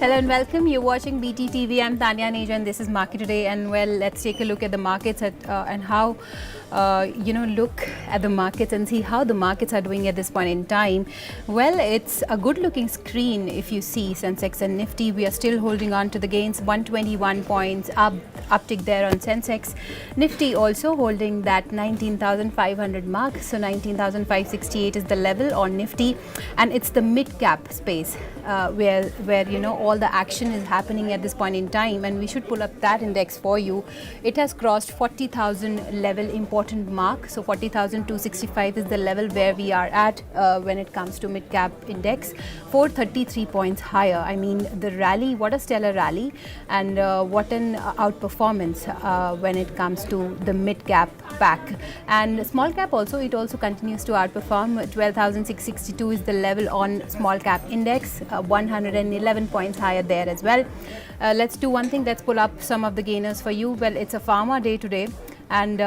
Hello and welcome. You're watching BTTV. I'm Tanya Neja and this is Market Today. And well, let's take a look at the markets and how, look at the markets and see how the markets are doing at this point in time. Well, it's a good looking screen if you see Sensex and Nifty. We are still holding on to the gains, 121 points uptick there on Sensex. Nifty also holding that 19,500 mark. So 19,568 is the level on Nifty, and it's the mid cap space where all the action is happening at this point in time, and we should pull up that index for you. It has crossed 40,000 level, important mark. So 40,265 is the level where we are at when it comes to mid cap index, 433 points higher. I mean, the rally, what a stellar rally, and what an outperformance when it comes to the mid cap back. And small cap also, it also continues to outperform. 12,662 is the level on small cap index, 111 points higher there as well. Let's do one thing. Let's pull up some of the gainers for you. Well, it's a pharma day today, and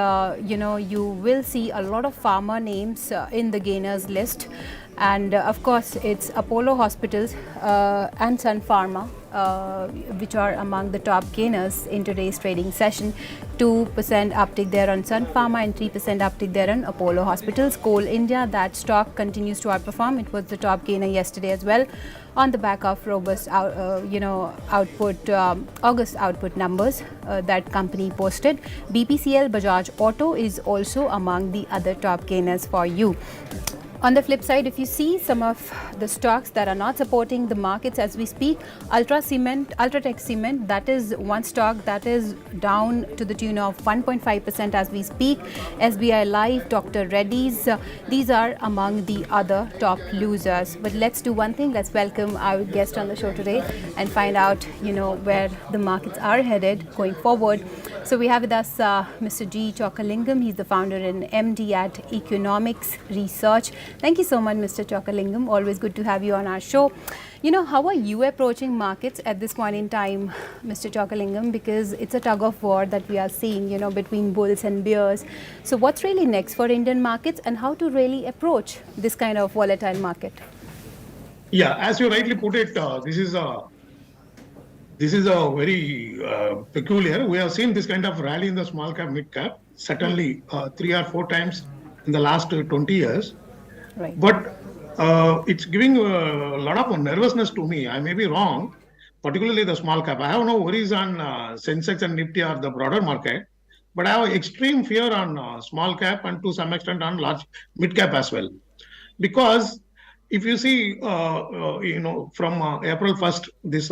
you will see a lot of pharma names in the gainers list. And of course, it's Apollo Hospitals and Sun Pharma, which are among the top gainers in today's trading session. 2% uptick there on Sun Pharma and 3% uptick there on Apollo Hospitals. Coal India, that stock continues to outperform. It was the top gainer yesterday as well, on the back of robust output, August output numbers that company posted. BPCL Bajaj Auto is also among the other top gainers for you. On the flip side, if you see some of the stocks that are not supporting the markets as we speak, Ultratech Cement, that is one stock that is down to the tune of 1.5% as we speak. SBI Life, Dr. Reddy's, these are among the other top losers. But let's do one thing. Let's welcome our guest on the show today and find out, where the markets are headed going forward. So we have with us Mr. G. Chokalingam. He's the founder and MD at Economics Research. Thank you so much, Mr. Chokalingam. Always good to have you on our show. How are you approaching markets at this point in time, Mr. Chokalingam? Because it's a tug of war that we are seeing, between bulls and bears. So what's really next for Indian markets, and how to really approach this kind of volatile market? Yeah, as you rightly put it, this is a very peculiar. We have seen this kind of rally in the small cap, mid cap, certainly 3 or 4 times in the last 20 years. Right. But it's giving a lot of nervousness to me. I may be wrong, particularly the small cap. I have no worries on Sensex and Nifty or the broader market, but I have extreme fear on small cap and to some extent on large mid cap as well. Because if you see, from April 1st, this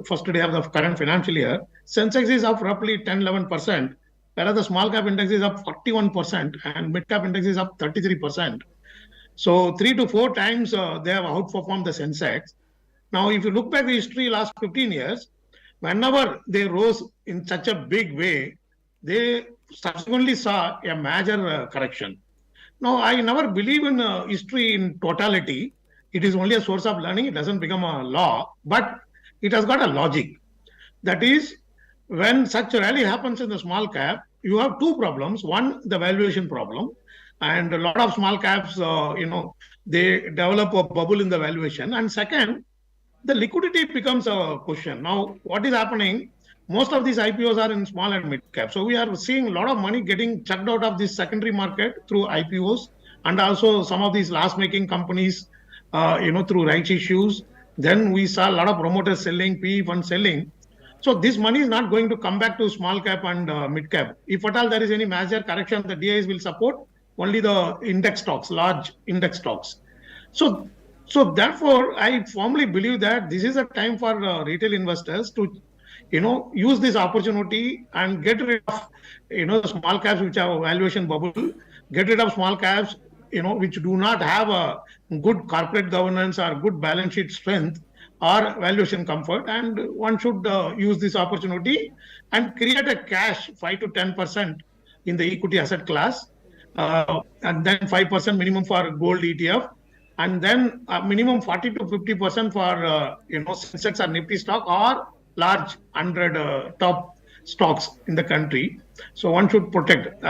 first day of the current financial year, Sensex is up roughly 10-11%, whereas the small cap index is up 41% and mid cap index is up 33%. So 3 to 4 times they have outperformed the Sensex. Now, if you look back the history last 15 years, whenever they rose in such a big way, they subsequently saw a major correction. Now, I never believe in history in totality. It is only a source of learning. It doesn't become a law, but it has got a logic. That is, when such a rally happens in the small cap, you have 2 problems. One, the valuation problem. And a lot of small caps, they develop a bubble in the valuation. And second, the liquidity becomes a question. Now, what is happening? Most of these IPOs are in small and mid cap. So we are seeing a lot of money getting chucked out of this secondary market through IPOs, and also some of these loss-making companies, through rights issues. Then we saw a lot of promoters selling, PE funds selling. So this money is not going to come back to small cap and mid cap. If at all there is any major correction, the DIs will support only the index stocks, large index stocks. So therefore, I firmly believe that this is a time for retail investors to, use this opportunity and get rid of, the small caps which have a valuation bubble, get rid of small caps, which do not have a good corporate governance or good balance sheet strength or valuation comfort. And one should use this opportunity and create a cash 5 to 10% in the equity asset class. And then 5% minimum for gold ETF, and then minimum 40 to 50% for Sensex or Nifty stock or large 100 top stocks in the country. So one should protect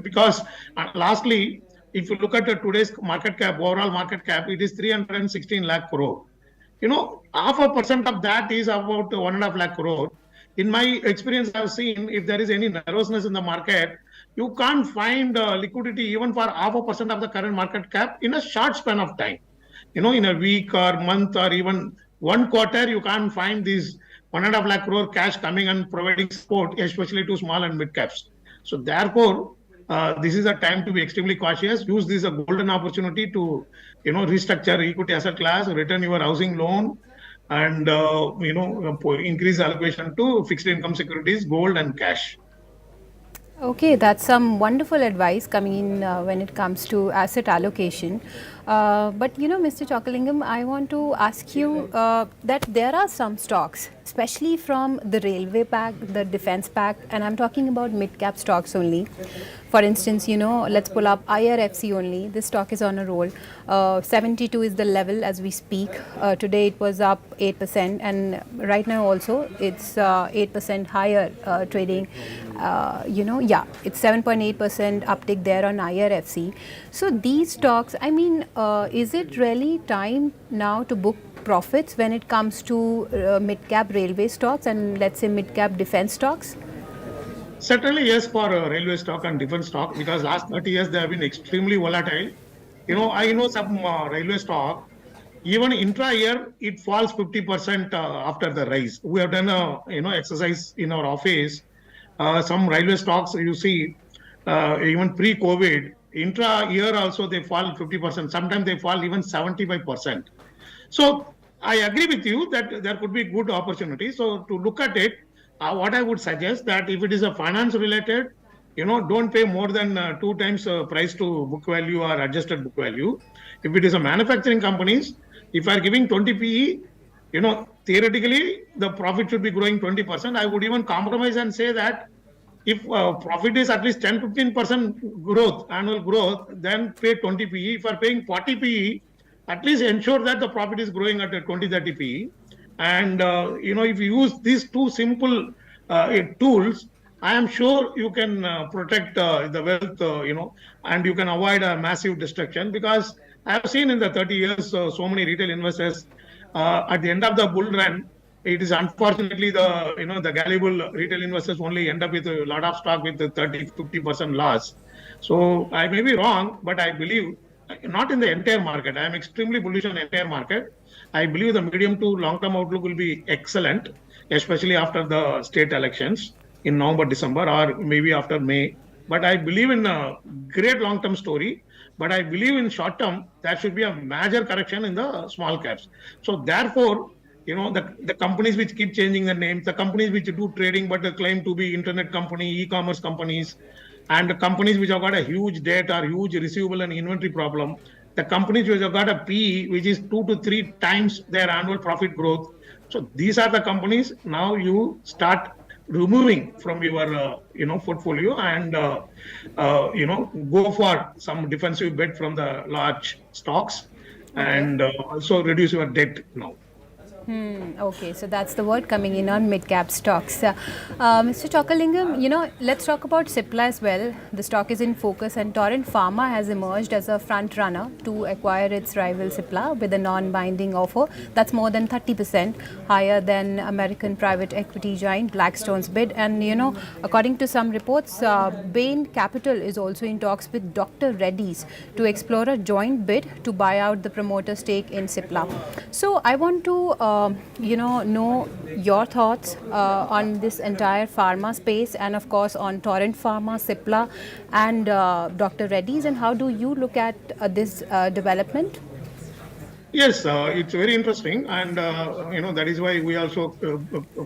because lastly, if you look at today's market cap, overall market cap, it is 316 lakh crore. half a percent of that is about 1.5 lakh crore. In my experience, I've seen if there is any nervousness in the market, you can't find liquidity even for half a percent of the current market cap in a short span of time. In a week or month or even 1 quarter, you can't find these 1.5 lakh crore cash coming and providing support, especially to small and mid caps. So therefore, this is a time to be extremely cautious. Use this as a golden opportunity to, restructure equity asset class, return your housing loan, and increase allocation to fixed income securities, gold, and cash. Okay, that's some wonderful advice coming in when it comes to asset allocation. But Mr. Chokalingam, I want to ask you that there are some stocks, especially from the railway pack, the defense pack, and I'm talking about mid-cap stocks only. For instance, let's pull up IRFC only. This stock is on a roll. 72 is the level as we speak. Today it was up 8%, and right now also it's 8% higher trading. It's 7.8% uptick there on IRFC. So these stocks, I mean, is it really time now to book profits when it comes to mid-cap railway stocks and let's say mid-cap defense stocks? Certainly, yes, for railway stock and defense stock, because last 30 years they have been extremely volatile. I know some railway stock, even intra-year, it falls 50% after the rise. We have done a exercise in our office. Some railway stocks, you see, even pre-COVID, intra-year also they fall 50%. Sometimes they fall even 75%. So I agree with you that there could be good opportunities. So to look at it, what I would suggest that if it is a finance related, don't pay more than 2 times price to book value or adjusted book value. If it is a manufacturing companies, if I are giving 20 PE, theoretically the profit should be growing 20%. I would even compromise and say that if profit is at least 10-15% growth, annual growth, then pay 20 PE. If you are paying 40 PE, at least ensure that the profit is growing at a 20-30 PE. And if you use these two simple tools, I am sure you can protect the wealth, and you can avoid a massive destruction. Because I have seen in the 30 years so many retail investors at the end of the bull run, it is unfortunately the gullible retail investors only end up with a lot of stock with the 30-50% loss. So I may be wrong, but I believe not in the entire market. I am extremely bullish on the entire market. I believe the medium to long-term outlook will be excellent, especially after the state elections in November, December, or maybe after May. But I believe in a great long-term story. But I believe in short-term, there should be a major correction in the small caps. So therefore, the companies which keep changing the names, the companies which do trading but claim to be internet company, e-commerce companies, and the companies which have got a huge debt or huge receivable and inventory problem, the companies which have got a PE which is 2 to 3 times their annual profit growth. So these are the companies now you start removing from your portfolio and go for some defensive bet from the large stocks and also reduce your debt now. Okay, so that's the word coming in on mid-cap stocks. Mr. Chokalingam, let's talk about Cipla as well. The stock is in focus, and Torrent Pharma has emerged as a front runner to acquire its rival Cipla with a non-binding offer that's more than 30% higher than American private equity giant Blackstone's bid. And according to some reports, Bain Capital is also in talks with Dr. Reddy's to explore a joint bid to buy out the promoter stake in Cipla. So I want to know your thoughts on this entire pharma space, and of course on Torrent Pharma, Cipla, and Dr. Reddy's, and how do you look at this development? Yes, it's very interesting, and that is why we also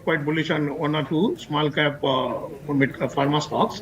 quite bullish on one or two small cap pharma stocks.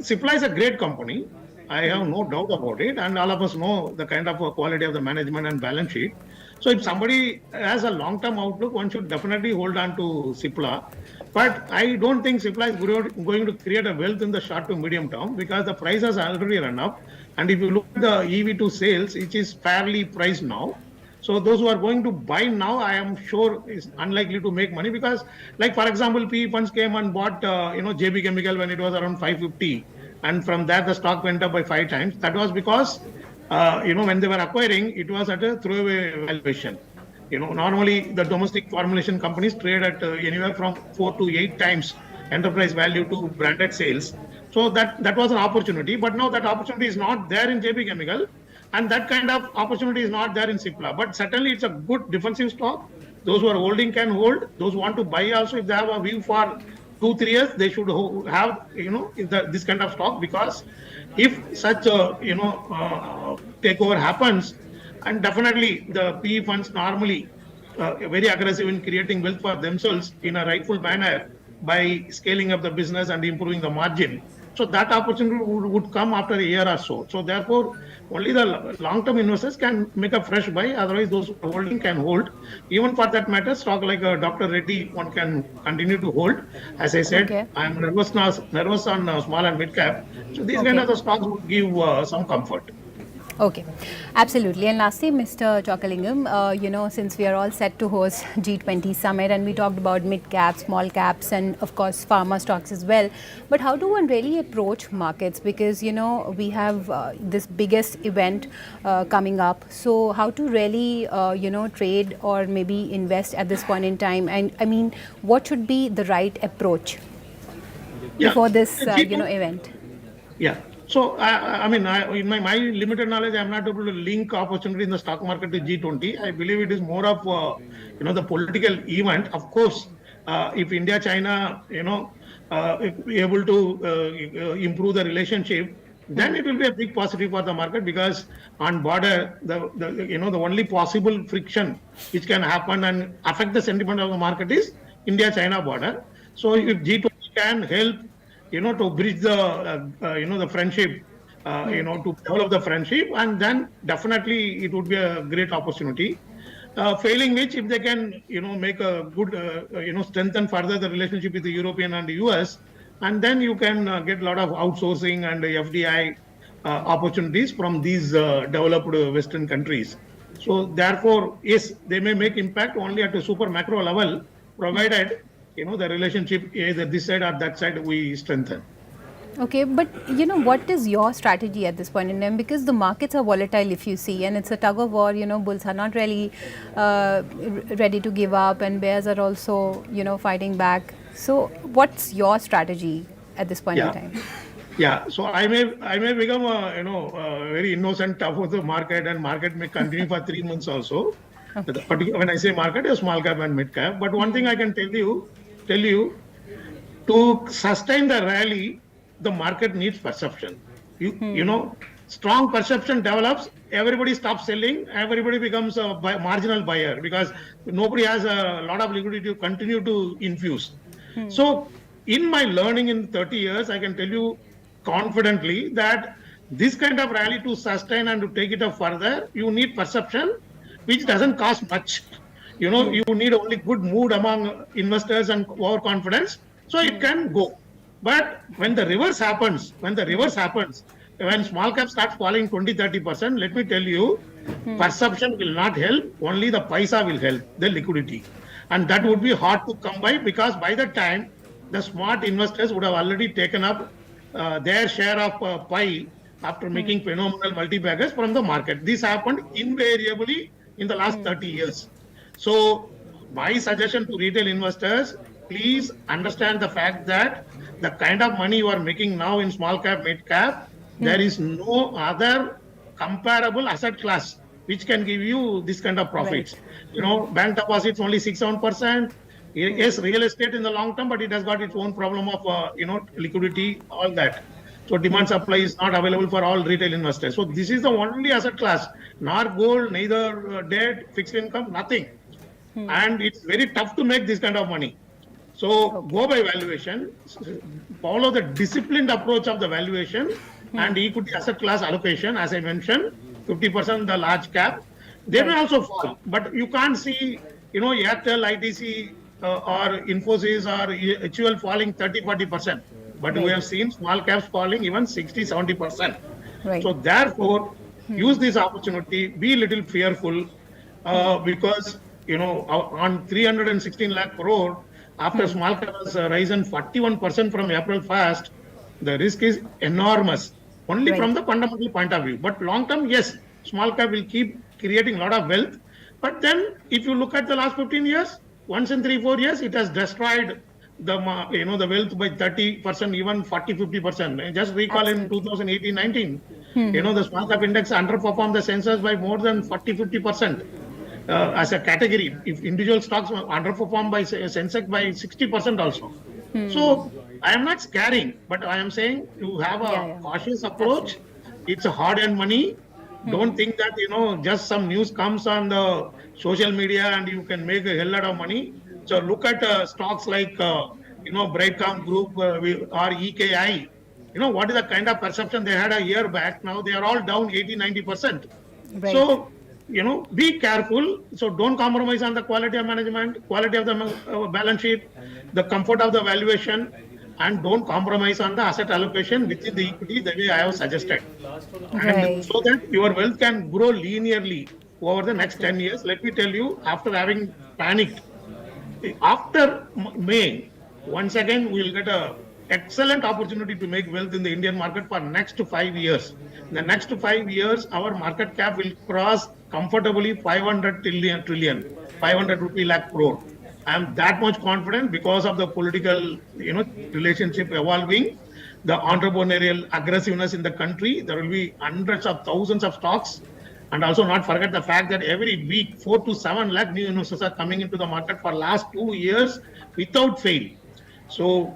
Cipla is a great company. I have no doubt about it, and all of us know the kind of quality of the management and balance sheet. So if somebody has a long-term outlook, one should definitely hold on to Cipla. But I don't think Cipla is going to create a wealth in the short to medium term, because the price has already run up. And if you look at the EV to sales, it is fairly priced now. So those who are going to buy now, I am sure is unlikely to make money, because, like for example, PE funds came and bought JB Chemical when it was around 550, and from that the stock went up by 5 times. That was because when they were acquiring, it was at a throwaway valuation. Normally the domestic formulation companies trade at anywhere from 4 to 8 times enterprise value to branded sales. So that was an opportunity, but now that opportunity is not there in JB Chemical, and that kind of opportunity is not there in Cipla. But certainly it's a good defensive stock. Those who are holding can hold. Those who want to buy also, if they have a view for 2 3 years, they should have this kind of stock, because if such a takeover happens, and definitely the PE funds normally very aggressive in creating wealth for themselves in a rightful manner by scaling up the business and improving the margin. So that opportunity would come after a year or so. So therefore, only the long-term investors can make a fresh buy. Otherwise, those who are holding can hold. Even for that matter, stock like Dr. Reddy, one can continue to hold. As I said, Okay. I'm nervous on small and mid cap. So these kind Okay. of the stocks would give some comfort. Okay, absolutely. And lastly, Mr. Chokalingam, since we are all set to host G20 summit and we talked about mid caps, small caps, and of course pharma stocks as well. But how do one really approach markets? Because we have this biggest event coming up. So how to really trade or maybe invest at this point in time? And I mean, what should be the right approach Yeah, before this G20 event? Yeah. So, in my limited knowledge, I'm not able to link opportunity in the stock market to G20. I believe it is more of, the political event. Of course, if India, China, if able to improve the relationship, then it will be a big positive for the market, because on border, the only possible friction which can happen and affect the sentiment of the market is India-China border. So, if G20 can help to bridge the the friendship, to develop the friendship, and then definitely it would be a great opportunity. Failing which, if they can make a good strengthen further the relationship with the European and the US, and then you can get a lot of outsourcing and FDI opportunities from these developed Western countries. So therefore, yes, they may make impact only at a super macro level, provided the relationship either this side or that side we strengthen. Okay, but what is your strategy at this point in time? Because the markets are volatile, if you see, and it's a tug of war. Bulls are not really ready to give up, and bears are also, fighting back. So, what's your strategy at this point in Yeah. time? Yeah, so I may become very innocent of the market, and market may continue for 3 months also. Okay. When I say market, a small cap and mid cap. But one thing I can tell you, to sustain the rally, the market needs perception. Strong perception develops. Everybody stops selling. Everybody becomes a marginal buyer, because nobody has a lot of liquidity to continue to infuse. So, in my learning in 30 years, I can tell you confidently that this kind of rally, to sustain and to take it up further, you need perception, which doesn't cost much. You need only good mood among investors and overconfidence, so it can go. But when small cap starts falling 20 30%, let me tell you, perception will not help. Only the paisa will help, the liquidity, and that would be hard to come by, because by the time the smart investors would have already taken up their share of pie after making phenomenal multi-baggers from the market. This happened invariably in the last 30 years. So, my suggestion to retail investors, please understand the fact that the kind of money you are making now in small cap, mid cap, there is no other comparable asset class which can give you this kind of Right. profits. Bank deposits only 6 7%. Yes, real estate in the long term, but it has got its own problem of liquidity, all that. So demand supply is not available for all retail investors. So this is the only asset class, not gold, neither debt, fixed income, nothing. And it's very tough to make this kind of money. So Okay. go by valuation, follow the disciplined approach of the valuation and equity asset class allocation. As I mentioned, 50% the large cap. They may Right. also fall, but you can't see, Airtel, ITC, or Infosys or HUL falling 30 40%. But we Right. have seen small caps falling even 60 70%. Right. So therefore, use this opportunity, be a little fearful, because on 316 lakh crore, after small cap has risen 41% from April 1st, the risk is enormous, only Right. from the fundamental point of view. But long term, yes, small cap will keep creating a lot of wealth, But then, if you look at the last 15 years, once in 3, 4 years, it has destroyed the wealth by 30%, even 40, 50%. And just recall in Absolutely. 2018, 19, the small cap index underperformed the sensors by more than 40, 50%. As a category, if individual stocks underperform by Sensex by 60% also. So I am not scaring, but I am saying to have Yeah, a yeah. cautious approach. Absolutely. It's a hard-earned money. Don't think that just some news comes on the social media and you can make a hell lot of money. So look at stocks like Brightcom Group or EKI. What is the kind of perception they had a year back? Now they are all down 80, 90%. Right. So be careful. So don't compromise on the quality of management, quality of the balance sheet, the comfort of the valuation, and don't compromise on the asset allocation within the equity the way I have suggested. And Right. so that your wealth can grow linearly over the next 10 Absolutely. years. Let me tell you, after having panicked, after May, once again, we will get a excellent opportunity to make wealth in the Indian market for next 5 years. In the next 5 years, our market cap will cross comfortably 500 trillion, 500 rupee lakh crore. I am that much confident because of the political, relationship evolving, the entrepreneurial aggressiveness in the country. There will be hundreds of thousands of stocks. And also not forget the fact that every week 4 to 7 lakh new investors are coming into the market for last 2 years without fail. So,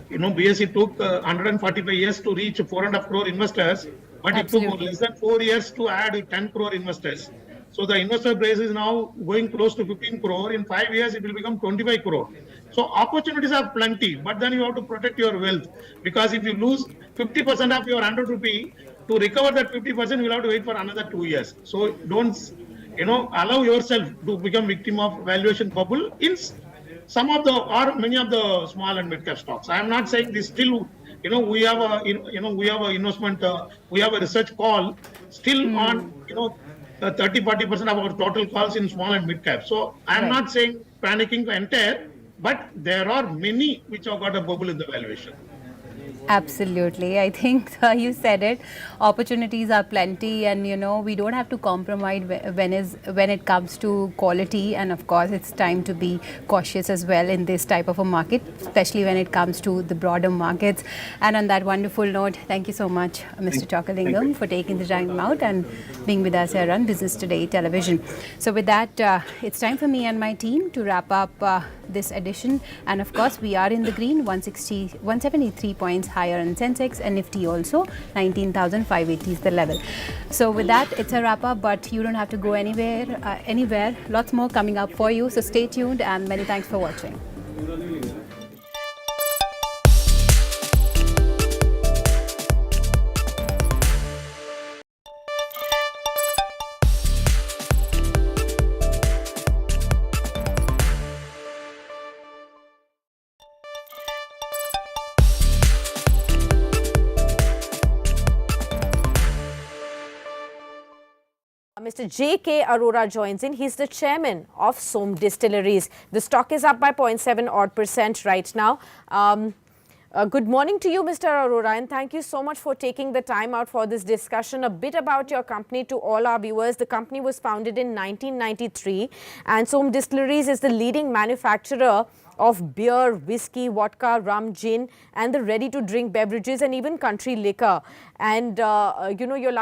BSE took 145 years to reach 4.5 crore investors, but it took Absolutely. less than 4 years to add 10 crore investors. So the investor base is now going close to 15 crore. In 5 years, it will become 25 crore. So opportunities are plenty, but then you have to protect your wealth, because if you lose 50% of your 100 rupee, to recover that 50%, you'll have to wait for another 2 years. So don't, allow yourself to become victim of valuation bubble in some of the or many of the small and mid cap stocks. I am not saying this. Still, we have a investment, we have a research call still on 30, 40% of our total calls in small and mid cap. So I am Right. not saying panicking the entire, but there are many which have got a bubble in the valuation. Absolutely. I think you said it. Opportunities are plenty, and we don't have to compromise when it comes to quality. And of course, it's time to be cautious as well in this type of a market, especially when it comes to the broader markets. And on that wonderful note, thank you so much, Mr. Thank you. Chokalingam, for taking the time out and being with us here on Business Today Television. So with that, it's time for me and my team to wrap up this edition. And of course, we are in the green, 173 points higher in Sensex, and Nifty also 19,580 is the level. So with that, it's a wrap up, but you don't have to go anywhere. Lots more coming up for you. So stay tuned, and many thanks for watching. Mr. J.K. Arora joins in. He's the chairman of Som Distilleries. The stock is up by 0.7% right now. Good morning to you, Mr. Arora, and thank you so much for taking the time out for this discussion. A bit about your company to all our viewers. The company was founded in 1993, and Som Distilleries is the leading manufacturer of beer, whiskey, vodka, rum, gin, and the ready-to-drink beverages, and even country liquor. And, your